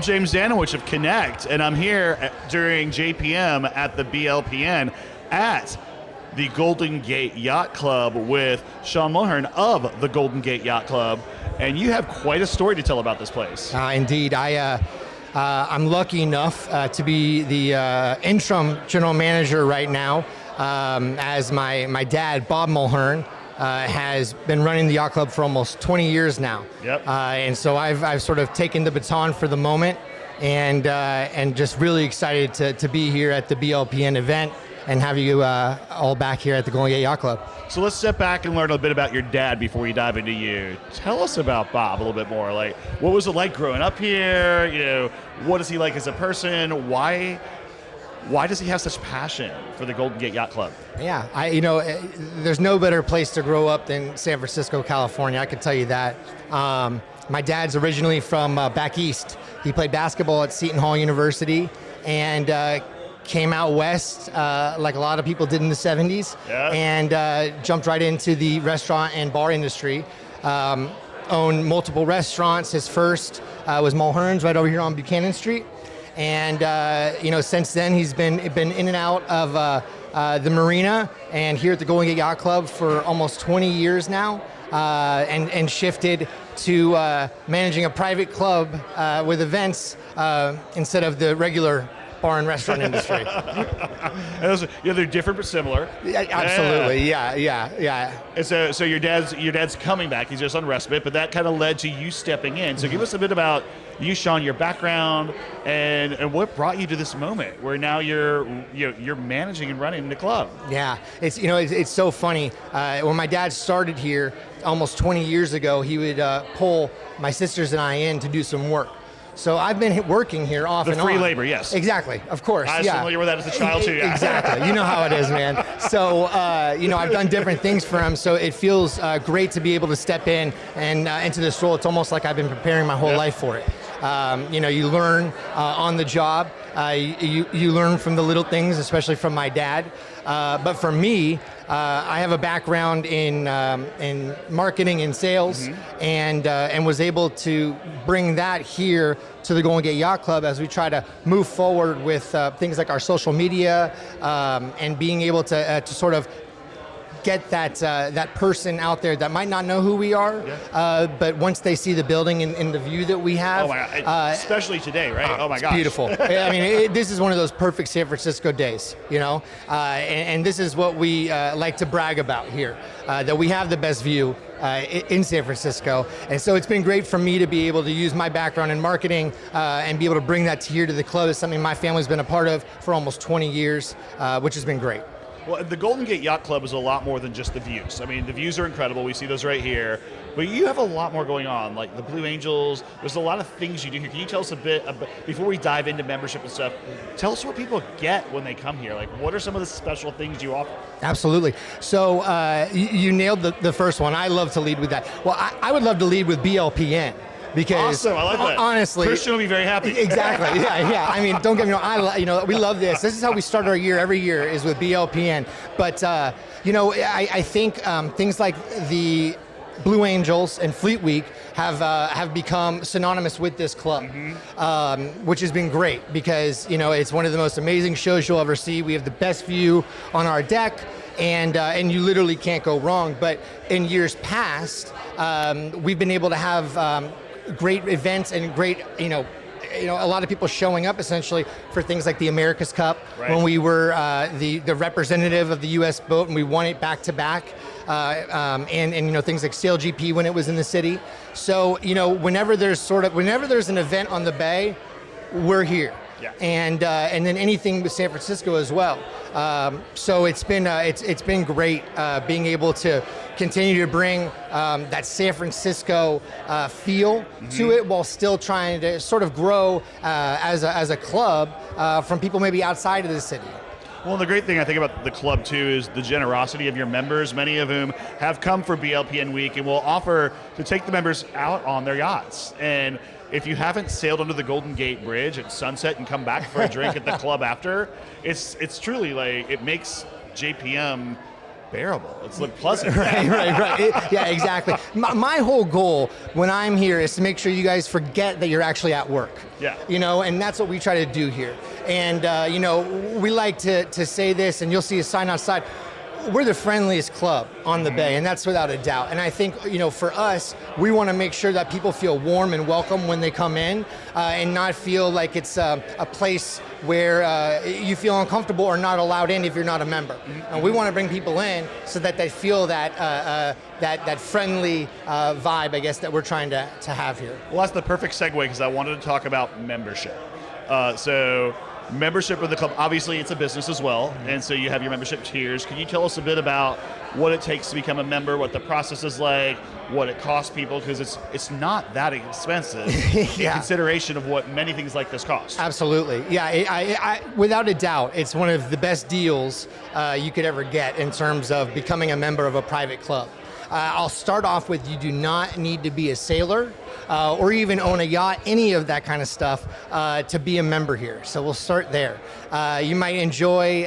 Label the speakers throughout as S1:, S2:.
S1: I'm James Zanewicz of Connect, and I'm here during JPM at the BLPN at the Golden Gate Yacht Club with Sean Mulhern of the Golden Gate Yacht Club, and you have quite a story to tell about this place.
S2: Indeed. I'm lucky enough to be the interim general manager right now, as my dad, Bob Mulhern, has been running the yacht club for almost 20 years now.
S1: Yep.
S2: And so I've sort of taken the baton for the moment, and just really excited to be here at the BLPN event and have you all back here at the Golden Gate Yacht Club.
S1: So let's step back and learn a bit about your dad before we dive into you. Tell us about Bob a little bit more. Like, what was it like growing up here? You know, what is he like as a person? Why does he have such passion for the Golden Gate Yacht Club?
S2: Yeah, there's no better place to grow up than San Francisco, California. I can tell you that. My dad's originally from back east. He played basketball at Seton Hall University and came out west like a lot of people did in the 70s,
S1: yeah.
S2: And jumped right into the restaurant and bar industry. Owned multiple restaurants. His first was Mulhern's right over here on Buchanan Street. And since then he's been in and out of the marina and here at the Golden Gate Yacht Club for almost 20 years now, and shifted to managing a private club with events instead of the regular bar and restaurant industry.
S1: They're different but similar.
S2: Yeah, absolutely, yeah.
S1: And so your dad's coming back. He's just on respite, but that kind of led to you stepping in. So give us a bit about you, Sean, your background, and what brought you to this moment where now you're managing and running the club.
S2: Yeah, it's so funny. When my dad started here almost 20 years ago, he would pull my sisters and I in to do some work. So I've been working here off and on.
S1: The free labor, yes.
S2: Exactly, of course.
S1: I was familiar with that as a child too. Yeah.
S2: Exactly, you know how it is, man. So, I've done different things for him, so it feels great to be able to step in and into this role. It's almost like I've been preparing my whole life for it. You learn on the job. You learn from the little things, especially from my dad. But for me, I have a background in marketing and sales, mm-hmm. and was able to bring that here to the Golden Gate Yacht Club as we try to move forward with things like our social media, and being able to sort of get that person out there that might not know who we are, yeah. But once they see the building and the view that we have.
S1: Oh my God. Especially today, right? Oh my gosh.
S2: Beautiful. I mean, this is one of those perfect San Francisco days, and this is what we like to brag about here, that we have the best view in San Francisco. And so it's been great for me to be able to use my background in marketing and be able to bring that here to the club. It's something my family's been a part of for almost 20 years, which has been great.
S1: Well, the Golden Gate Yacht Club is a lot more than just the views. I mean, the views are incredible. We see those right here. But you have a lot more going on, like the Blue Angels. There's a lot of things you do here. Can you tell us a bit, before we dive into membership and stuff, tell us what people get when they come here. Like, what are some of the special things you offer?
S2: Absolutely. So you nailed the first one. I love to lead with that. Well, I would love to lead with BLPN. Because
S1: awesome, I like that.
S2: Honestly,
S1: Christian will be very happy.
S2: Exactly. Yeah. I mean, don't get me wrong. We love this. This is how we start our year every year, is with BLPN. But I think things like the Blue Angels and Fleet Week have become synonymous with this club, mm-hmm. Which has been great because it's one of the most amazing shows you'll ever see. We have the best view on our deck. And you literally can't go wrong. But in years past, we've been able to have great events and great, a lot of people showing up essentially for things like the 𝗪𝗁𝗁 Cup, right. When we were the representative of the U.S. boat and we won it back to back, and things like SailGP when it was in the city. So whenever there's an event on the bay, we're here.
S1: Yeah.
S2: And then anything with San Francisco as well. So it's been great being able to continue to bring that San Francisco feel mm-hmm. to it, while still trying to sort of grow as a club from people maybe outside of the city.
S1: Well, the great thing I think about the club too is the generosity of your members, many of whom have come for BLPN week and will offer to take the members out on their yachts. And if you haven't sailed under the Golden Gate Bridge at sunset and come back for a drink at the club after, it's truly like, it makes JPM bearable. It's like pleasant.
S2: right. Yeah, exactly. My whole goal when I'm here is to make sure you guys forget that you're actually at work.
S1: Yeah.
S2: And that's what we try to do here. And, we like to say this, and you'll see a sign outside. We're the friendliest club on the Bay, and that's without a doubt. And I think, for us, we want to make sure that people feel warm and welcome when they come in, and not feel like it's a place where you feel uncomfortable or not allowed in if you're not a member. And we want to bring people in so that they feel that friendly vibe, I guess, that we're trying to have here.
S1: Well, that's the perfect segue, because I wanted to talk about membership. Membership of the club, obviously it's a business as well, and so you have your membership tiers. Can you tell us a bit about what it takes to become a member, what the process is like, what it costs people, because it's not that expensive in consideration of what many things like this cost.
S2: Absolutely, yeah, I without a doubt, it's one of the best deals you could ever get in terms of becoming a member of a private club. I'll start off with, you do not need to be a sailor or even own a yacht, any of that kind of stuff, to be a member here. So we'll start there. You might enjoy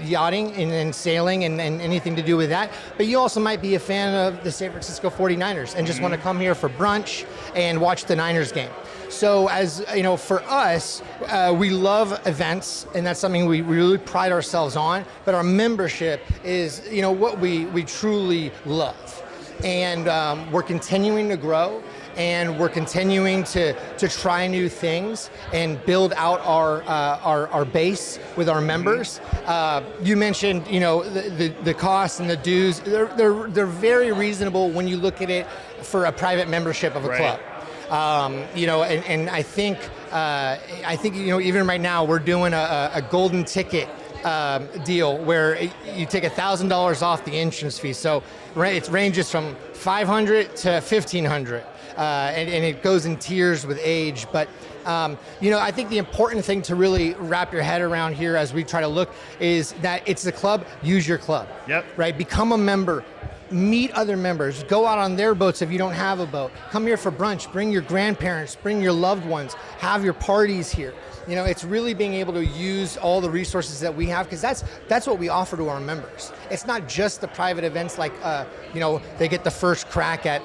S2: yachting and sailing and anything to do with that, but you also might be a fan of the San Francisco 49ers and just want to come here for brunch and watch the Niners game. So as for us, we love events, and that's something we really pride ourselves on, but our membership is what we truly love. And we're continuing to grow, and we're continuing to try new things and build out our base with our members. You mentioned the costs and the dues. They're very reasonable when you look at it for a private membership of a club. And I think even right now we're doing a golden ticket deal where you take $1,000 off the entrance fee. So it ranges from $500 to $1,500, and it goes in tiers with age. But I think the important thing to really wrap your head around here as we try to look is that it's a club. Use your club. Yep. Right. Become a member. Meet other members, go out on their boats if you don't have a boat. Come here for brunch, bring your grandparents, bring your loved ones, have your parties here. It's really being able to use all the resources that we have, because that's what we offer to our members. It's not just the private events like, they get the first crack at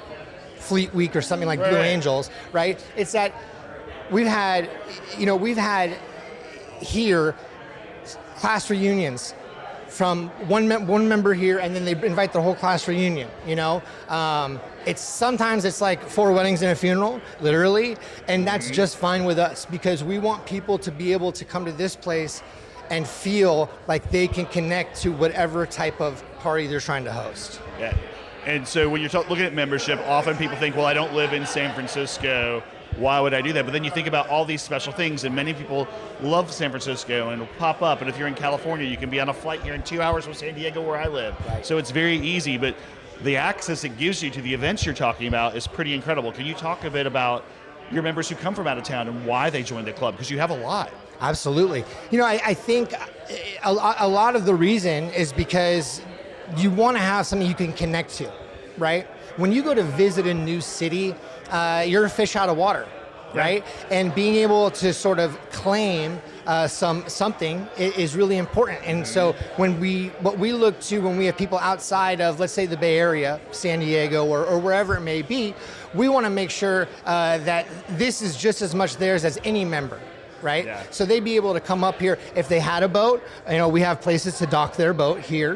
S2: Fleet Week or something like Blue Angels, right? It's that we've had here class reunions from one member here, and then they invite the whole class reunion. Sometimes it's like 4 weddings and a funeral, literally, and that's just fine with us, because we want people to be able to come to this place and feel like they can connect to whatever type of party they're trying to host.
S1: Yeah, and so when you're looking at membership, often people think, well, I don't live in San Francisco, why would I do that? But then you think about all these special things, and many people love San Francisco and it'll pop up. And if you're in California, you can be on a flight here in 2 hours from San Diego, where I live. Right. So it's very easy, but the access it gives you to the events you're talking about is pretty incredible. Can you talk a bit about your members who come from out of town and why they joined the club? Because you have a lot. Absolutely.
S2: I think a lot of the reason is because you want to have something you can connect to, right? When you go to visit a new city, you're a fish out of water, right? And being able to sort of claim something is really important. And so what we look to when we have people outside of, let's say, the Bay Area, San Diego, or wherever it may be, we want to make sure that this is just as much theirs as any member. Right? Yeah. So they'd be able to come up here if they had a boat. We have places to dock their boat here.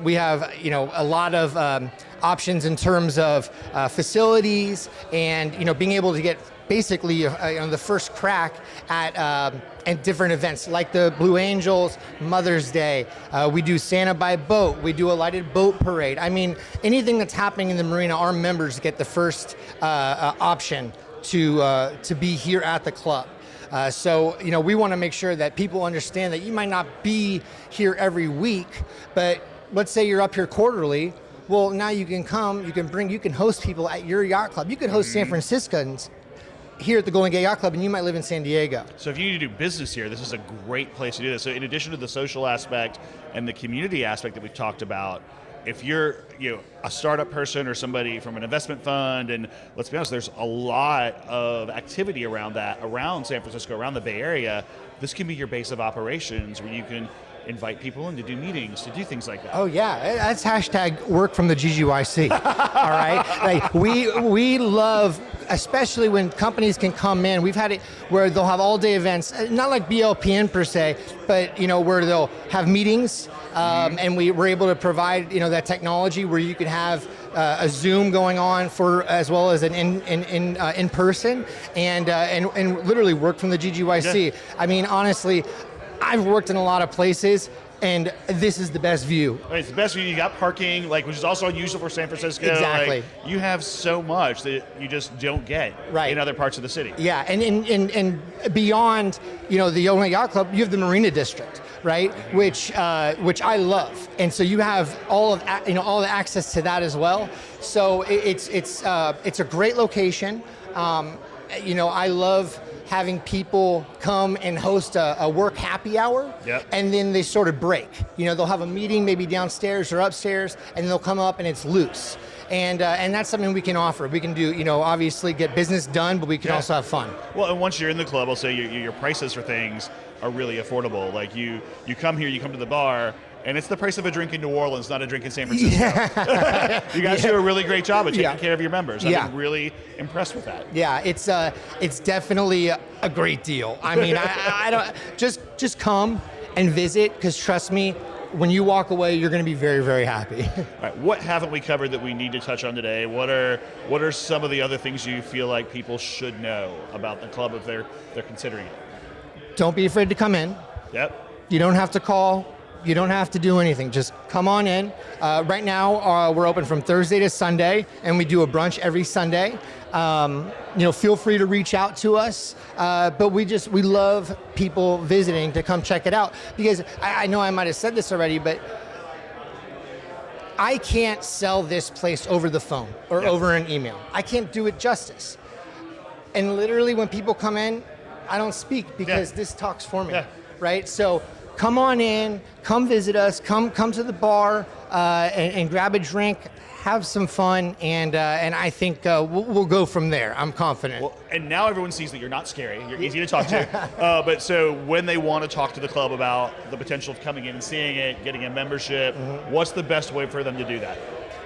S2: We have, a lot of options in terms of facilities, and being able to get basically the first crack at different events like the Blue Angels, Mother's Day. We do Santa by boat. We do a lighted boat parade. I mean, anything that's happening in the marina, our members get the first option to be here at the club. So we want to make sure that people understand that you might not be here every week, but let's say you're up here quarterly. Well, now you can come, you can host people at your yacht club. You could host San Franciscans here at the Golden Gate Yacht Club, and you might live in San Diego.
S1: So if you need to do business here, this is a great place to do this. So in addition to the social aspect and the community aspect that we've talked about, if you're a startup person or somebody from an investment fund, and let's be honest, there's a lot of activity around that, around San Francisco, around the Bay Area, this can be your base of operations where you can invite people in to do meetings, to do things like that.
S2: Oh yeah, that's hashtag work from the GGYC. All right, like we love, especially when companies can come in. We've had it where they'll have all-day events, not like BLPN per se, but where they'll have meetings, and we're able to provide that technology where you could have a Zoom going on for as well as an in person, and literally work from the GGYC.
S1: Yeah.
S2: I mean, honestly, I've worked in a lot of places, and this is the best view.
S1: I mean, it's the best view. You got parking, which is also unusual for San Francisco.
S2: Exactly.
S1: You have so much that you just don't get in other parts of the city.
S2: Yeah, and beyond, the Oakland Yacht Club, you have the Marina District, right? Which I love, and so you have all of all the access to that as well. So it's a great location. I love having people come and host a work happy hour, and then they sort of break. They'll have a meeting maybe downstairs or upstairs, and they'll come up and it's loose. And that's something we can offer. We can do, obviously get business done, but we can also have fun.
S1: Well, and once you're in the club, I'll say your prices for things are really affordable. Like you come here, you come to the bar, and it's the price of a drink in New Orleans, not a drink in San Francisco. Yeah. You guys do a really great job of taking care of your members. I've been really impressed with that.
S2: Yeah, it's definitely a great deal. I mean, I don't just come and visit, because trust me, when you walk away, you're going to be very, very happy.
S1: All right, what haven't we covered that we need to touch on today? What are some of the other things you feel like people should know about the club if they're considering it?
S2: Don't be afraid to come in.
S1: Yep.
S2: You don't have to call. You don't have to do anything. Just come on in. Right now, we're open from Thursday to Sunday, and we do a brunch every Sunday. Feel free to reach out to us. But we love people visiting to come check it out, because I know I might have said this already, but I can't sell this place over the phone or over an email. I can't do it justice. And literally, when people come in, I don't speak, because this talks for me, right? So come on in, come visit us, come to the bar and grab a drink, have some fun, and I think we'll go from there. I'm confident.
S1: Well, and now everyone sees that you're not scary. You're easy to talk to. But so when they want to talk to the club about the potential of coming in and seeing it, getting a membership, what's the best way for them to do that?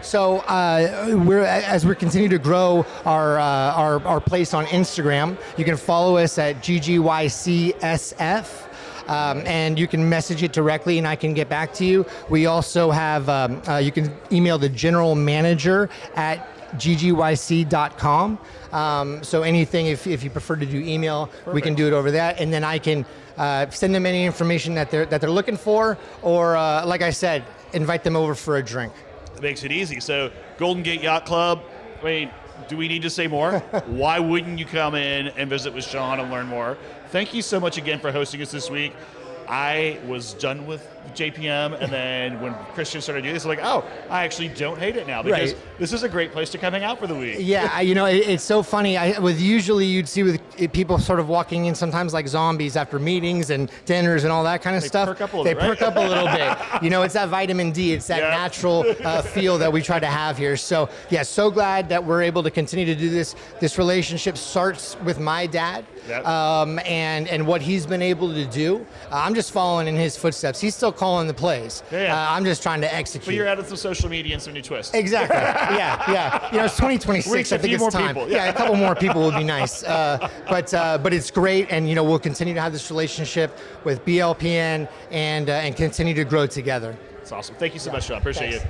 S2: So as we continue to grow our place on Instagram, you can follow us at GGYCSF. And you can message it directly, and I can get back to you. We also have, you can email the general manager at ggYC.com. So anything, if you prefer to do email, we can do it over that, and then I can send them any information that they're looking for, or like I said, invite them over for a drink.
S1: It makes it easy. So Golden Gate Yacht Club, I mean, do we need to say more? Why wouldn't you come in and visit with Sean and learn more? Thank you so much again for hosting us this week. I was done with JPM, and then when Christian started doing this, I'm like, oh, I actually don't hate it now, because this is a great place to come hang out for the week.
S2: Yeah, it's so funny. Usually you'd see with people sort of walking in sometimes like zombies after meetings and dinners and all that kind of stuff.
S1: Perk up a little
S2: they
S1: bit, right?
S2: perk up a little bit. It's that vitamin D. It's that natural feel that we try to have here. So yeah, so glad that we're able to continue to do this. This relationship starts with my dad. And what he's been able to do. I'm just following in his footsteps. He's still calling the plays. I'm just trying to execute.
S1: But you're adding some social media and some new twists.
S2: Exactly. Yeah. It's 2026.
S1: Reach
S2: I think it's time.
S1: People.
S2: Yeah, a couple more people would be nice. But it's great, and we'll continue to have this relationship with BLPN and continue to grow together.
S1: It's awesome. Thank you so much, Sean. Appreciate you.